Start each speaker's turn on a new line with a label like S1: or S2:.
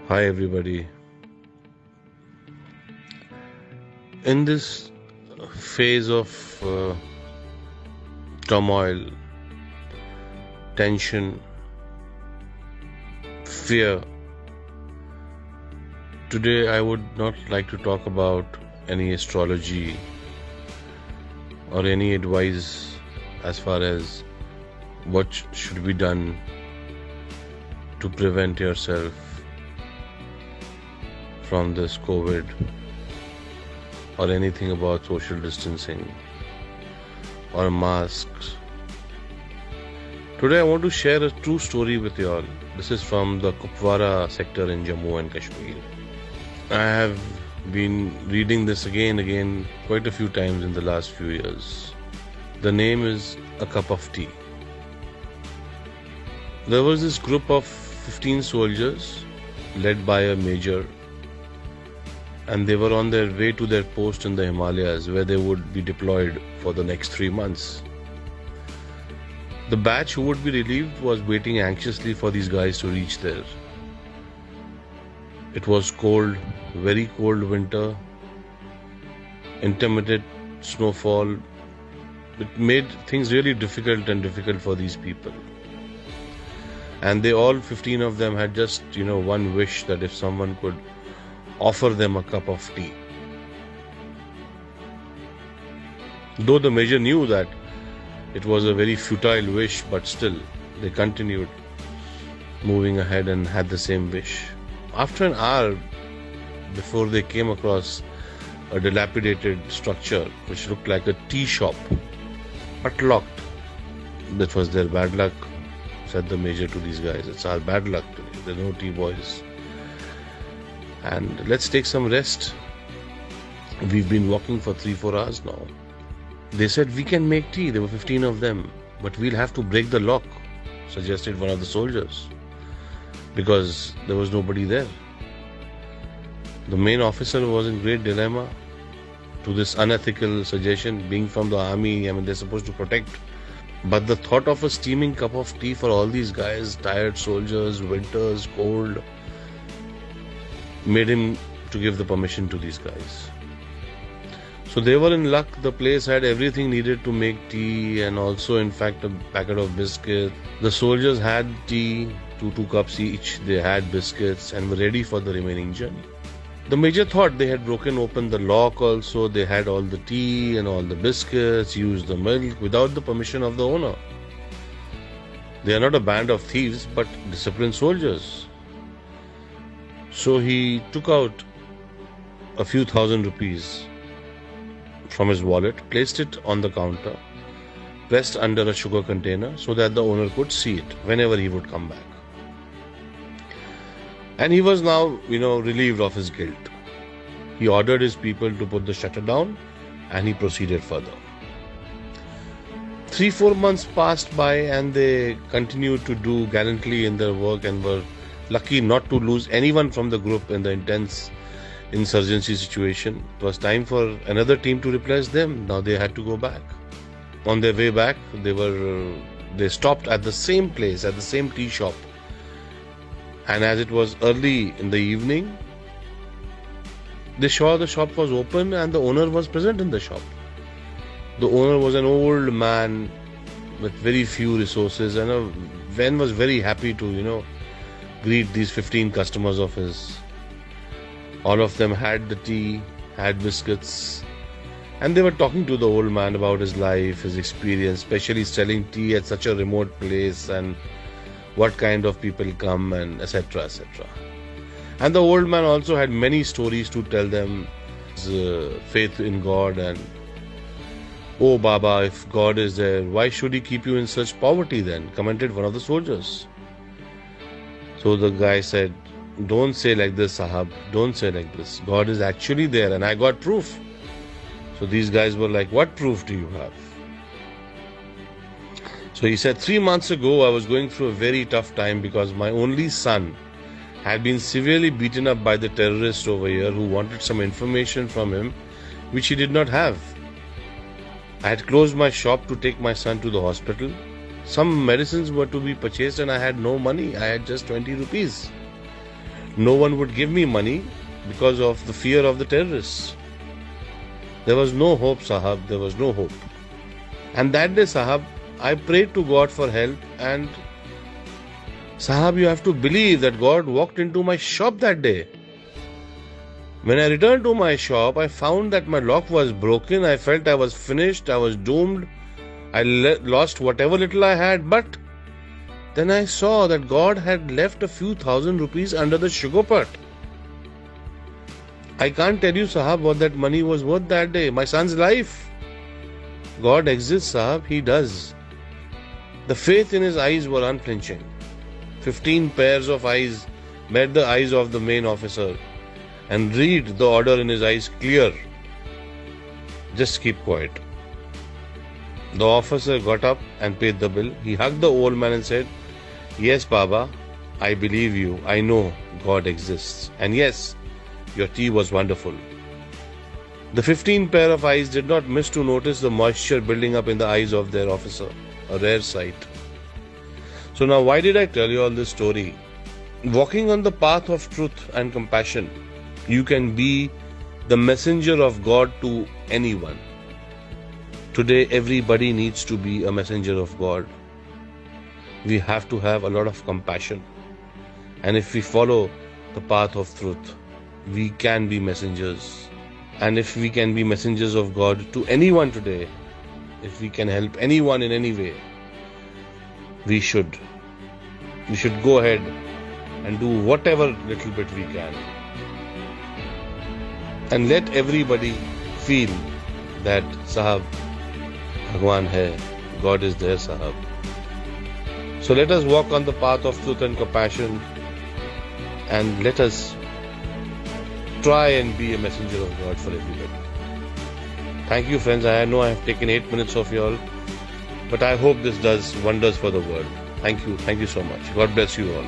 S1: Hi, everybody. In this phase of turmoil, tension, fear, today I would not like to talk about any astrology or any advice as far as what should be done to prevent yourself from this COVID or anything about social distancing or masks. Today I want to share a true story with you all. This is from the Kupwara sector in Jammu and Kashmir. I have been reading this again quite a few times in the last few years. The name is A Cup of Tea. There was this group of 15 soldiers led by a major, and they were on their way to their post in the Himalayas where they would be deployed for the next 3 months. The batch who would be relieved was waiting anxiously for these guys to reach there. It was cold, very cold winter, intermittent snowfall. It made things really difficult for these people. And they all 15 of them had just, one wish, that if someone could offer them a cup of tea. Though the major knew that it was a very futile wish, but still they continued moving ahead and had the same wish. After an hour, before they came across a dilapidated structure which looked like a tea shop, but locked. That was their bad luck, said the major to these guys. It's our bad luck today. There are no tea boys. And let's take some rest. We've been walking for 3-4 hours now. They said, we can make tea. There were 15 of them. But we'll have to break the lock, suggested one of the soldiers, because there was nobody there. The main officer was in great dilemma to this unethical suggestion. Being from the army, they're supposed to protect. But the thought of a steaming cup of tea for all these guys, tired soldiers, winters, cold, made him to give the permission to these guys. So they were in luck. The place had everything needed to make tea, and also in fact a packet of biscuits. The soldiers had tea, two cups each. They had biscuits and were ready for the remaining journey. The major thought they had broken open the lock also. They had all the tea and all the biscuits, used the milk without the permission of the owner. They are not a band of thieves but disciplined soldiers. So he took out a few thousand rupees from his wallet, placed it on the counter, pressed under a sugar container so that the owner could see it whenever he would come back. And he was now, relieved of his guilt. He ordered his people to put the shutter down and he proceeded further. 3-4 months passed by and they continued to do gallantly in their work and were lucky not to lose anyone from the group in the intense insurgency situation. It was time for another team to replace them. Now they had to go back. On their way back, they stopped at the same place, at the same tea shop. And as it was early in the evening, they saw the shop was open and the owner was present in the shop. The owner was an old man with very few resources, and Ven was very happy to, greet these 15 customers of his. All of them had the tea, had biscuits, and they were talking to the old man about his life, his experience, especially selling tea at such a remote place and what kind of people come and etc. etc. And the old man also had many stories to tell them, his faith in God, and oh Baba, if God is there, why should he keep you in such poverty then? Commented one of the soldiers. So the guy said, don't say like this, Sahab, don't say like this. God is actually there and I got proof. So these guys were like, what proof do you have? So he said, 3 months ago I was going through a very tough time because my only son had been severely beaten up by the terrorists over here who wanted some information from him which he did not have. I had closed my shop to take my son to the hospital. Some medicines were to be purchased and I had no money. I had just 20 rupees. no one would give me money because of the fear of the terrorists. There was no hope, Sahab. There was no hope. And that day, Sahab, I prayed to God for help, and Sahab, you have to believe that God walked into my shop that day. When I returned to my shop, I found that my lock was broken. I felt I was finished. I was doomed. I lost whatever little I had. But then I saw that God had left a few thousand rupees under the sugar pot. I can't tell you, Sahab, what that money was worth that day. My son's life. God exists, Sahab. He does. The faith in his eyes were unflinching. 15 pairs of eyes met the eyes of the main officer and read the order in his eyes clear. Just keep quiet. The officer got up and paid the bill. He hugged the old man and said, "Yes, Baba, I believe you. I know God exists. And yes, your tea was wonderful." The 15 pair of eyes did not miss to notice the moisture building up in the eyes of their officer, a rare sight. So now, why did I tell you all this story? Walking on the path of truth and compassion, you can be the messenger of God to anyone. Today, everybody needs to be a messenger of God. We have to have a lot of compassion. And if we follow the path of truth, we can be messengers. And if we can be messengers of God to anyone today, if we can help anyone in any way, we should go ahead and do whatever little bit we can. And let everybody feel that Sahab, Bhagwan hai, God is there, Sahab. So let us walk on the path of truth and compassion, and let us try and be a messenger of God for everybody. Thank you, friends. I know I have taken 8 minutes of y'all, but I hope this does wonders for the world. Thank you. Thank you so much. God bless you all.